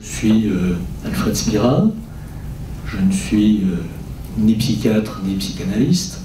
Je suis Alfred Spira, je ne suis ni psychiatre ni psychanalyste,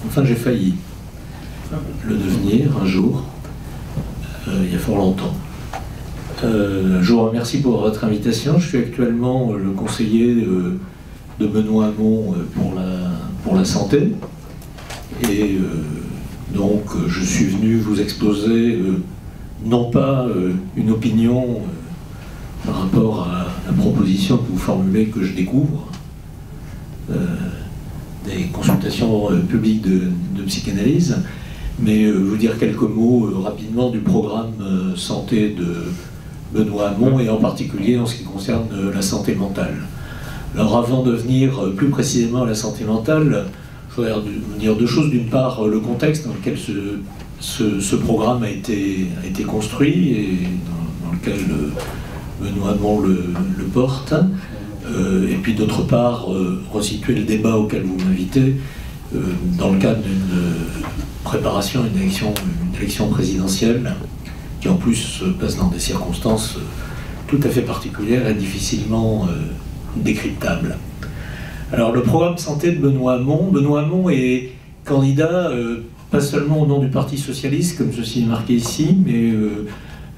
enfin j'ai failli le devenir un jour, il y a fort longtemps. Je vous remercie pour votre invitation. Je suis actuellement le conseiller de Benoît Hamon pour la santé, et donc je suis venu vous exposer non pas une opinion par rapport à la proposition que vous formulez, que je découvre, des consultations publiques de psychanalyse, mais vous dire quelques mots rapidement du programme santé de Benoît Hamon, et en particulier en ce qui concerne la santé mentale. Alors avant de venir plus précisément à la santé mentale, je voudrais vous dire deux choses. D'une part, le contexte dans lequel ce programme a été construit et dans lequel Benoît Hamon le porte, et puis d'autre part, resituer le débat auquel vous m'invitez dans le cadre d'une préparation à une élection présidentielle qui en plus se passe dans des circonstances tout à fait particulières et difficilement décryptables. Alors le programme santé de Benoît Hamon est candidat pas seulement au nom du Parti Socialiste, comme ceci est marqué ici, mais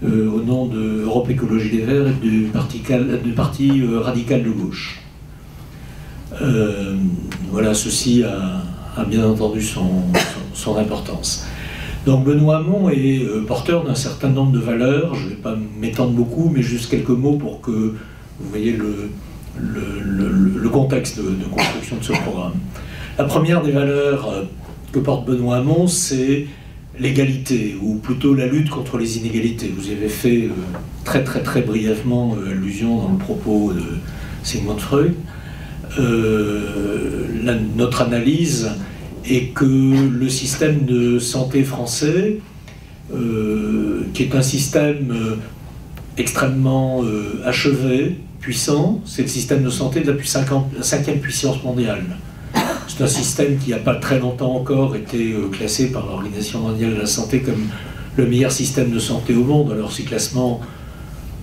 au nom de Europe Écologie Les Verts et du Parti Radical de Gauche. Voilà, ceci a bien entendu son importance. Donc Benoît Hamon est porteur d'un certain nombre de valeurs. Je ne vais pas m'étendre beaucoup, mais juste quelques mots pour que vous voyez le contexte de construction de ce programme. La première des valeurs que porte Benoît Hamon, c'est l'égalité, ou plutôt la lutte contre les inégalités. Vous y avez fait très brièvement allusion dans le propos de Sigmund Freud. Notre analyse est que le système de santé français, qui est un système extrêmement achevé, puissant, c'est le système de santé de la 5e puissance mondiale. C'est un système qui, il n'y a pas très longtemps encore, été classé par l'Organisation mondiale de la santé comme le meilleur système de santé au monde. Alors ces classements,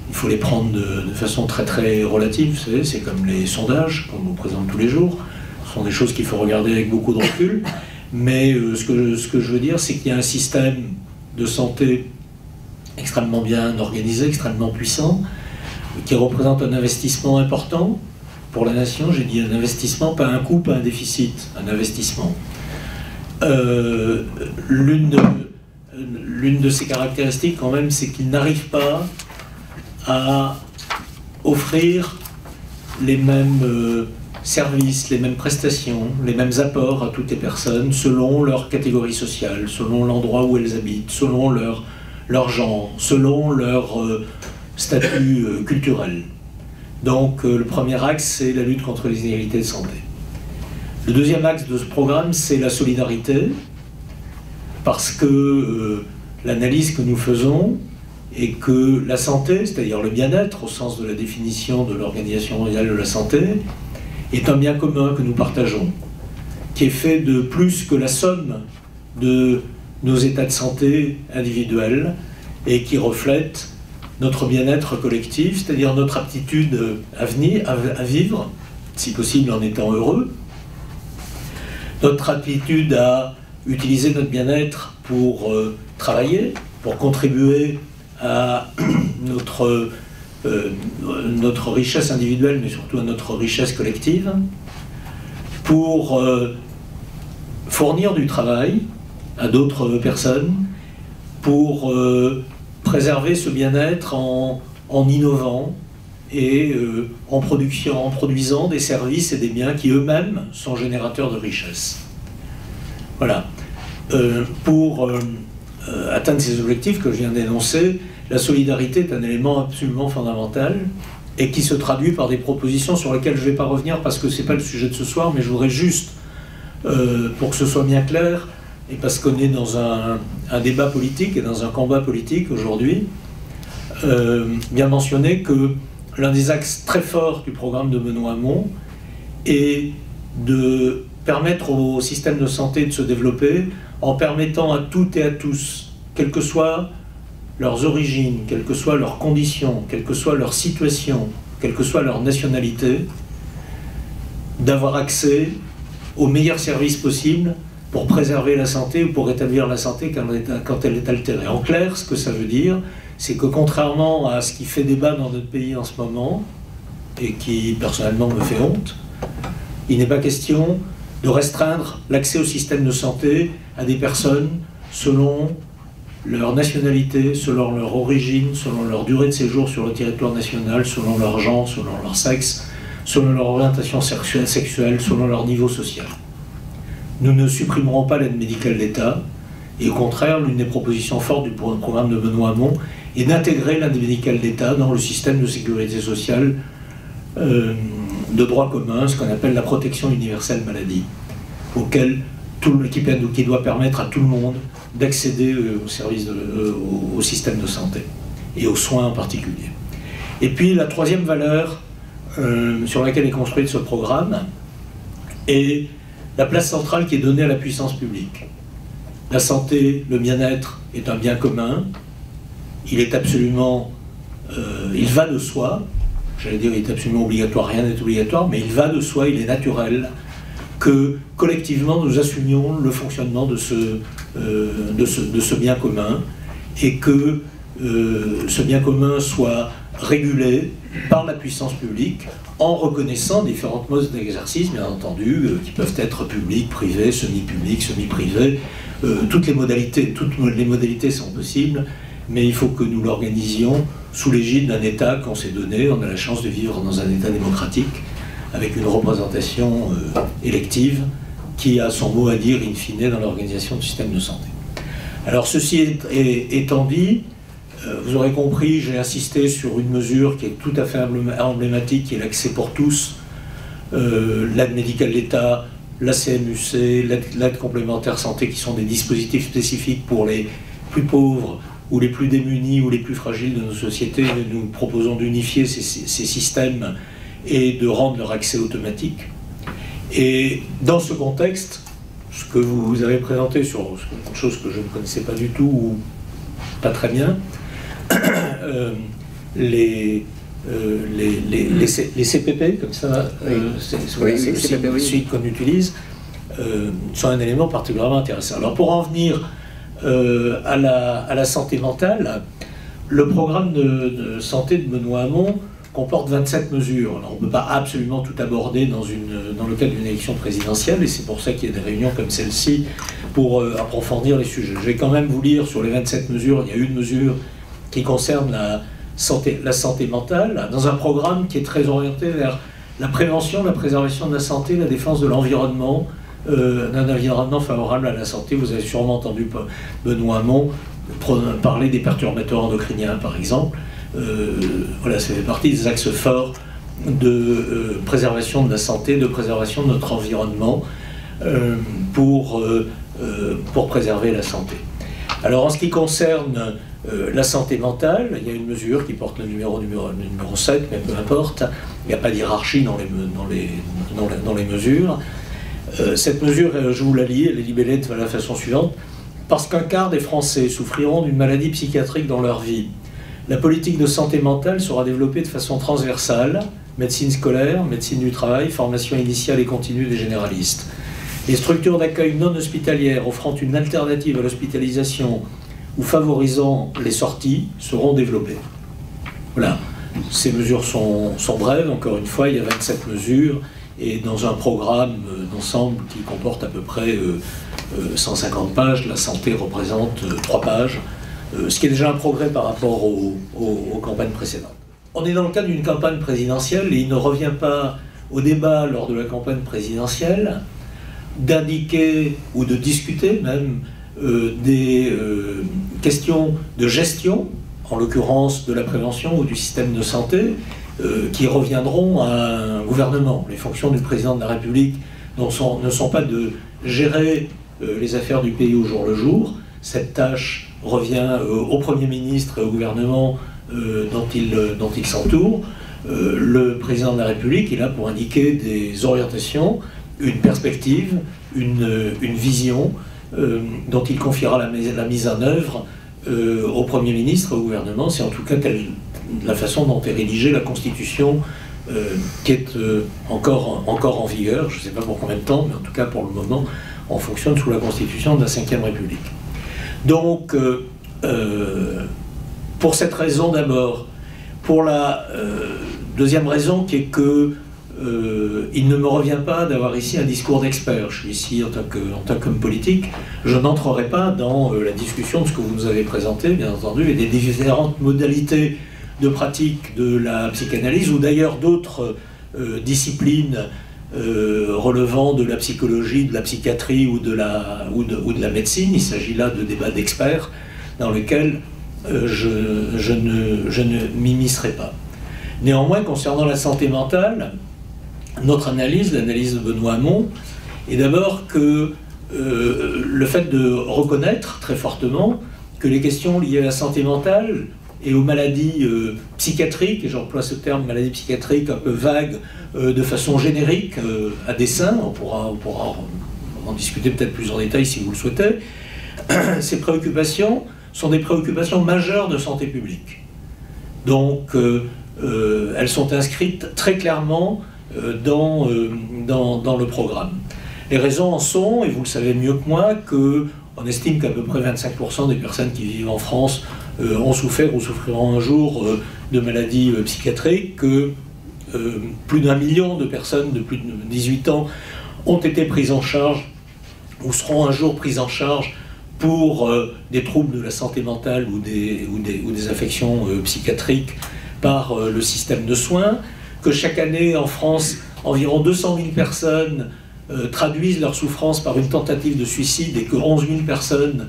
il faut les prendre de façon très relative, vous savez, c'est comme les sondages qu'on nous présente tous les jours. Ce sont des choses qu'il faut regarder avec beaucoup de recul. Mais ce que je veux dire, c'est qu'il y a un système de santé extrêmement bien organisé, extrêmement puissant, qui représente un investissement important pour la nation. J'ai dit un investissement, pas un coût, pas un déficit, un investissement. L'une de ses caractéristiques quand même, c'est qu'il n'arrive pas à offrir les mêmes services, les mêmes prestations, les mêmes apports à toutes les personnes selon leur catégorie sociale, selon l'endroit où elles habitent, selon leur genre, selon leur statut culturel. Donc le premier axe, c'est la lutte contre les inégalités de santé. Le deuxième axe de ce programme, c'est la solidarité, parce que l'analyse que nous faisons est que la santé, c'est-à-dire le bien-être au sens de la définition de l'Organisation mondiale de la santé, est un bien commun que nous partageons, qui est fait de plus que la somme de nos états de santé individuels et qui reflète notre bien-être collectif, c'est-à-dire notre aptitude à vivre, si possible en étant heureux, notre aptitude à utiliser notre bien-être pour travailler, pour contribuer à notre richesse individuelle, mais surtout à notre richesse collective, pour fournir du travail à d'autres personnes, pour préserver ce bien-être en innovant et en produisant des services et des biens qui eux-mêmes sont générateurs de richesse. Voilà. Pour atteindre ces objectifs que je viens d'énoncer, la solidarité est un élément absolument fondamental et qui se traduit par des propositions sur lesquelles je ne vais pas revenir parce que ce n'est pas le sujet de ce soir, mais je voudrais juste, pour que ce soit bien clair, et parce qu'on est dans un débat politique et dans un combat politique aujourd'hui, bien mentionner que l'un des axes très forts du programme de Benoît Hamon est de permettre au système de santé de se développer en permettant à toutes et à tous, quelle que soit leurs origines, quelles que soient leurs conditions, quelle que soit leur situation, quelle que soit leur nationalité, d'avoir accès aux meilleurs services possibles pour préserver la santé ou pour rétablir la santé quand elle est altérée. En clair, ce que ça veut dire, c'est que contrairement à ce qui fait débat dans notre pays en ce moment, et qui personnellement me fait honte, il n'est pas question de restreindre l'accès au système de santé à des personnes selon leur nationalité, selon leur origine, selon leur durée de séjour sur le territoire national, selon leur genre, selon leur sexe, selon leur orientation sexuelle, selon leur niveau social. Nous ne supprimerons pas l'aide médicale d'État, et au contraire, l'une des propositions fortes du programme de Benoît Hamon est d'intégrer l'aide médicale d'État dans le système de sécurité sociale de droit commun, ce qu'on appelle la protection universelle maladie, qui doit permettre à tout le monde d'accéder aux services au système de santé, et aux soins en particulier. Et puis la troisième valeur sur laquelle est construit ce programme est la place centrale qui est donnée à la puissance publique. La santé, le bien-être est un bien commun, il est absolument, il va de soi, j'allais dire il est absolument obligatoire, rien n'est obligatoire, mais il va de soi, il est naturel que collectivement nous assumions le fonctionnement de ce bien commun, et que ce bien commun soit régulé par la puissance publique en reconnaissant différentes modes d'exercice, bien entendu, qui peuvent être publics, privés, semi-publics, semi-privés. Toutes les modalités sont possibles, mais il faut que nous l'organisions sous l'égide d'un État qu'on s'est donné. On a la chance de vivre dans un État démocratique, avec une représentation élective qui a son mot à dire in fine dans l'organisation du système de santé. Alors ceci étant dit, vous aurez compris, j'ai insisté sur une mesure qui est tout à fait emblématique, qui est l'accès pour tous, l'aide médicale d'État, la CMUC, l'aide complémentaire santé, qui sont des dispositifs spécifiques pour les plus pauvres ou les plus démunis ou les plus fragiles de nos sociétés. Nous proposons d'unifier ces systèmes et de rendre leur accès automatique. Et dans ce contexte, ce que vous avez présenté sur une chose que je ne connaissais pas du tout ou pas très bien, les CPP, comme ça, c'est celui qu'on utilise, sont un élément particulièrement intéressant. Alors pour en venir à la santé mentale, le programme de santé de Benoît Hamon comporte 27 mesures. Alors on ne peut pas absolument tout aborder dans le cadre d'une élection présidentielle, et c'est pour ça qu'il y a des réunions comme celle-ci pour approfondir les sujets. Je vais quand même vous lire sur les 27 mesures. Il y a une mesure qui concerne la santé mentale, dans un programme qui est très orienté vers la prévention, la préservation de la santé, la défense de l'environnement, d'un environnement favorable à la santé. Vous avez sûrement entendu Benoît Hamon parler des perturbateurs endocriniens, par exemple. Voilà, ça fait partie des axes forts de préservation de la santé, de préservation de notre environnement pour préserver la santé. Alors en ce qui concerne la santé mentale, il y a une mesure qui porte le numéro 7, mais peu importe, il n'y a pas d'hierarchie dans les mesures. Cette mesure, je vous la lis, elle est libellée de la façon suivante. Parce qu'un quart des Français souffriront d'une maladie psychiatrique dans leur vie, la politique de santé mentale sera développée de façon transversale, médecine scolaire, médecine du travail, formation initiale et continue des généralistes. Les structures d'accueil non hospitalières offrant une alternative à l'hospitalisation ou favorisant les sorties seront développées. Voilà, ces mesures sont brèves, encore une fois, il y a 27 mesures, et dans un programme d'ensemble qui comporte à peu près 150 pages, la santé représente 3 pages, ce qui est déjà un progrès par rapport aux campagnes précédentes. On est dans le cadre d'une campagne présidentielle, et il ne revient pas au débat lors de la campagne présidentielle d'indiquer ou de discuter même des questions de gestion, en l'occurrence de la prévention ou du système de santé, qui reviendront à un gouvernement. Les fonctions du président de la République ne sont pas de gérer les affaires du pays au jour le jour. Cette tâche revient au Premier ministre et au gouvernement dont il s'entoure. Le président de la République est là pour indiquer des orientations, une perspective, une vision dont il confiera la mise en œuvre au Premier ministre, au gouvernement. C'est en tout cas la façon dont est rédigée la Constitution qui est encore en vigueur. Je ne sais pas pour combien de temps, mais en tout cas pour le moment, on fonctionne sous la Constitution de la Ve République. Donc, pour cette raison d'abord, pour la deuxième raison qui est que il ne me revient pas d'avoir ici un discours d'expert. Je suis ici en tant qu'homme politique. Je n'entrerai pas dans la discussion de ce que vous nous avez présenté, bien entendu, et des différentes modalités de pratique de la psychanalyse, ou d'ailleurs d'autres disciplines relevant de la psychologie, de la psychiatrie ou de la médecine. Il s'agit là de débats d'experts dans lesquels je ne m'immiscerai pas. Néanmoins, concernant la santé mentale, notre analyse, l'analyse de Benoît Hamon, est d'abord que le fait de reconnaître très fortement que les questions liées à la santé mentale et aux maladies psychiatriques, et j'emploie ce terme maladie psychiatrique un peu vague, de façon générique, à dessein, on pourra en discuter peut-être plus en détail si vous le souhaitez, ces préoccupations sont des préoccupations majeures de santé publique. Donc, elles sont inscrites très clairement dans le programme. Les raisons en sont, et vous le savez mieux que moi, qu'on estime qu'à peu près 25% des personnes qui vivent en France ont souffert ou souffriront un jour de maladies psychiatriques, que plus d'1 million de personnes de plus de 18 ans ont été prises en charge ou seront un jour prises en charge pour des troubles de la santé mentale ou des affections psychiatriques par le système de soins, que chaque année en France, environ 200 000 personnes traduisent leur souffrance par une tentative de suicide et que 11 000 personnes,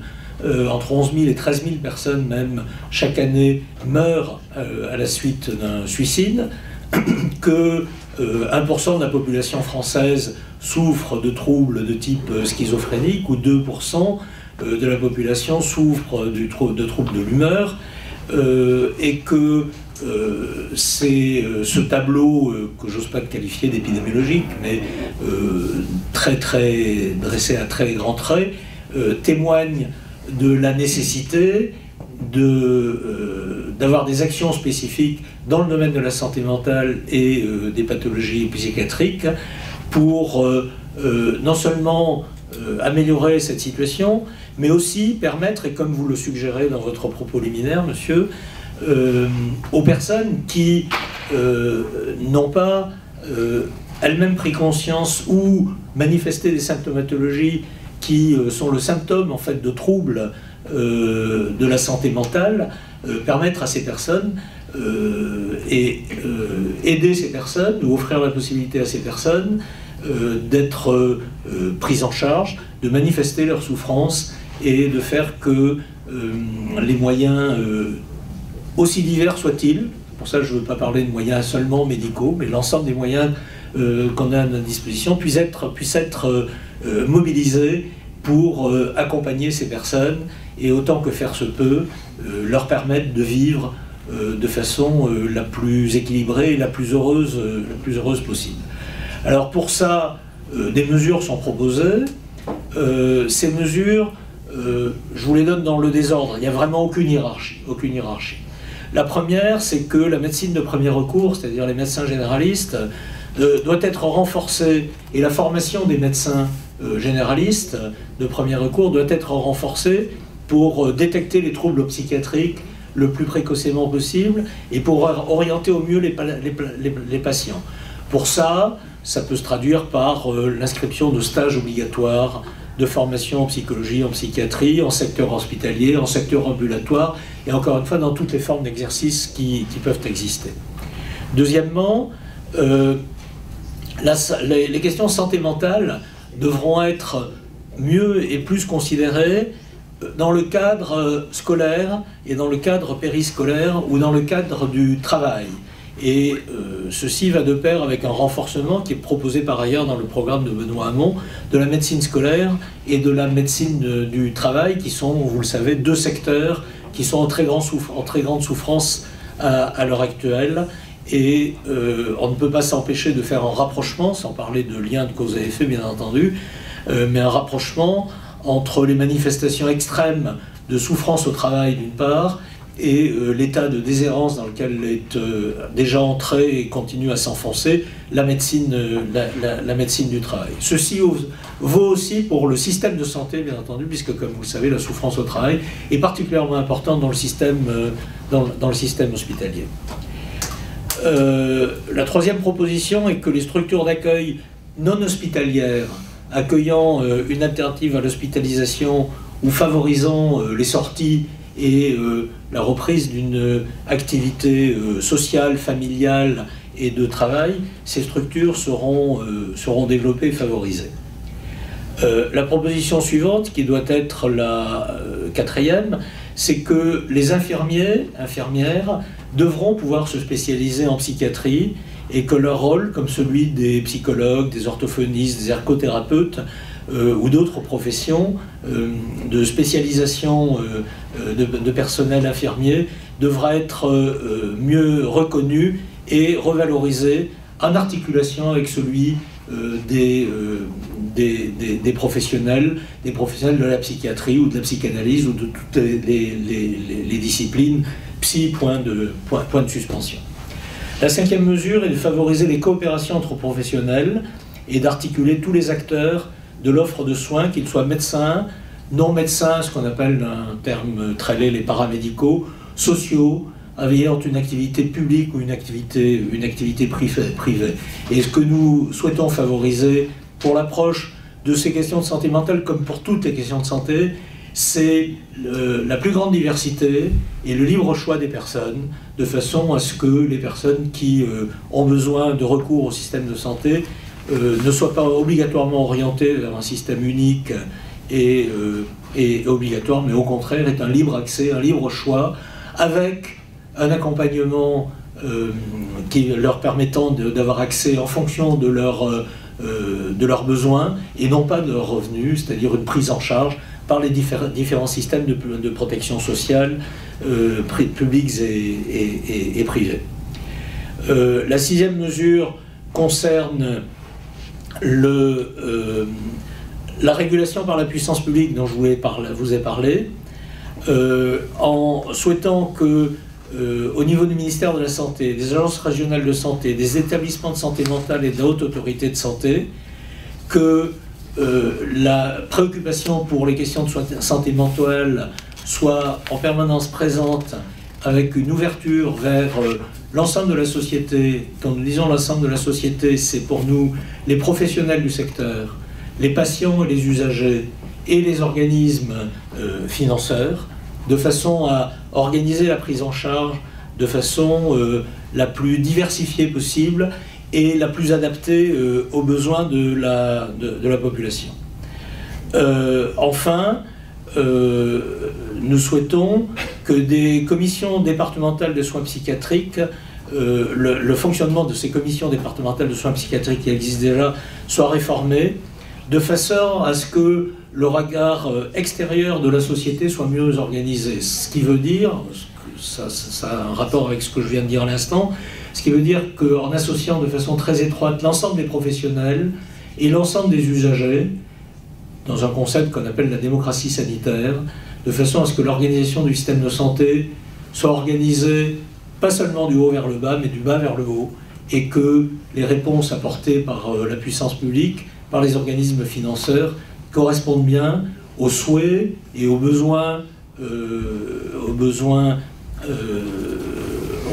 entre 11 000 et 13 000 personnes même, chaque année meurent à la suite d'un suicide, que 1% de la population française souffre de troubles de type schizophrénique ou 2% de la population souffre de troubles de l'humeur, et que ce tableau, que j'ose pas qualifier d'épidémiologique, mais dressé à très grands traits, témoigne de la nécessité d'avoir des actions spécifiques dans le domaine de la santé mentale et des pathologies psychiatriques pour non seulement améliorer cette situation, mais aussi permettre, et comme vous le suggérez dans votre propos liminaire, monsieur, aux personnes qui n'ont pas elles-mêmes pris conscience ou manifesté des symptomatologies qui sont le symptôme en fait de troubles de la santé mentale, permettre à ces personnes et aider ces personnes ou offrir la possibilité à ces personnes d'être prises en charge, de manifester leur souffrance et de faire que les moyens, aussi divers soient-ils, pour ça je ne veux pas parler de moyens seulement médicaux, mais l'ensemble des moyens qu'on a à notre disposition puissent être mobilisés pour accompagner ces personnes et autant que faire se peut, leur permettre de vivre de façon la plus équilibrée et la plus heureuse possible. Alors pour ça, des mesures sont proposées. Ces mesures, je vous les donne dans le désordre. Il n'y a vraiment aucune hiérarchie. La première, c'est que la médecine de premier recours, c'est-à-dire les médecins généralistes, doit être renforcée, et la formation des médecins généralistes de premier recours doit être renforcée pour détecter les troubles psychiatriques le plus précocement possible et pour orienter au mieux les patients. Pour ça, ça peut se traduire par l'inscription de stages obligatoires de formation en psychologie, en psychiatrie, en secteur hospitalier, en secteur ambulatoire, et encore une fois dans toutes les formes d'exercice qui peuvent exister. Deuxièmement, les questions santé mentale devront être mieux et plus considérées dans le cadre scolaire et dans le cadre périscolaire ou dans le cadre du travail. Et ceci va de pair avec un renforcement qui est proposé par ailleurs dans le programme de Benoît Hamon de la médecine scolaire et de la médecine du travail, qui sont, vous le savez, deux secteurs qui sont en très grande souffrance à l'heure actuelle. Et on ne peut pas s'empêcher de faire un rapprochement, sans parler de lien de cause à effet bien entendu, mais un rapprochement entre les manifestations extrêmes de souffrance au travail d'une part, et l'état de déshérence dans lequel elle est déjà entrée et continue à s'enfoncer, la médecine du travail. Ceci vaut aussi pour le système de santé, bien entendu, puisque, comme vous le savez, la souffrance au travail est particulièrement importante dans le système hospitalier. La troisième proposition est que les structures d'accueil non hospitalières, accueillant une alternative à l'hospitalisation ou favorisant les sorties et la reprise d'une activité sociale, familiale et de travail, ces structures seront développées et favorisées. La proposition suivante, qui doit être la quatrième, c'est que les infirmières devront pouvoir se spécialiser en psychiatrie et que leur rôle, comme celui des psychologues, des orthophonistes, des ergothérapeutes ou d'autres professions de spécialisation de personnel infirmier, devra être mieux reconnu et revalorisé en articulation avec celui des professionnels de la psychiatrie ou de la psychanalyse ou de toutes les disciplines psy, point de suspension. La cinquième mesure est de favoriser les coopérations entre professionnels et d'articuler tous les acteurs de l'offre de soins, qu'ils soient médecins, non médecins, ce qu'on appelle un terme très laid, les paramédicaux, sociaux, ayant une activité publique ou une activité privée. Et ce que nous souhaitons favoriser pour l'approche de ces questions de santé mentale, comme pour toutes les questions de santé, c'est la plus grande diversité et le libre choix des personnes, de façon à ce que les personnes qui ont besoin de recours au système de santé ne soient pas obligatoirement orientées vers un système unique et obligatoire, mais au contraire est un libre accès, un libre choix, avec un accompagnement qui leur permettant d'avoir accès en fonction de leurs besoins et non pas de leurs revenus, c'est-à-dire une prise en charge par les différents systèmes de protection sociale, publics et privés. La sixième mesure concerne la régulation par la puissance publique dont je vous ai parlé, en souhaitant que au niveau du ministère de la Santé, des agences régionales de santé, des établissements de santé mentale et de la haute autorité de santé, que la préoccupation pour les questions de santé mentale soit en permanence présente, avec une ouverture vers l'ensemble de la société. Quand nous disons l'ensemble de la société, c'est pour nous les professionnels du secteur, les patients et les usagers, et les organismes financeurs, de façon à organiser la prise en charge de façon la plus diversifiée possible et la plus adaptée aux besoins de la population. Enfin, nous souhaitons que des commissions départementales de soins psychiatriques, le fonctionnement de ces commissions départementales de soins psychiatriques qui existent déjà, soit réformé, de façon à ce que le regard extérieur de la société soit mieux organisé. Ce qui veut dire, ça a un rapport avec ce que je viens de dire à l'instant, ce qui veut dire qu'en associant de façon très étroite l'ensemble des professionnels et l'ensemble des usagers, dans un concept qu'on appelle la démocratie sanitaire, de façon à ce que l'organisation du système de santé soit organisée pas seulement du haut vers le bas, mais du bas vers le haut, et que les réponses apportées par la puissance publique, par les organismes financeurs, correspondent bien aux souhaits et aux besoins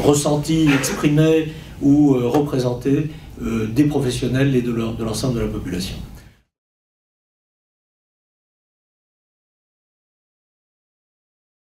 ressentis, exprimés ou représentés des professionnels et de l'ensemble de la population.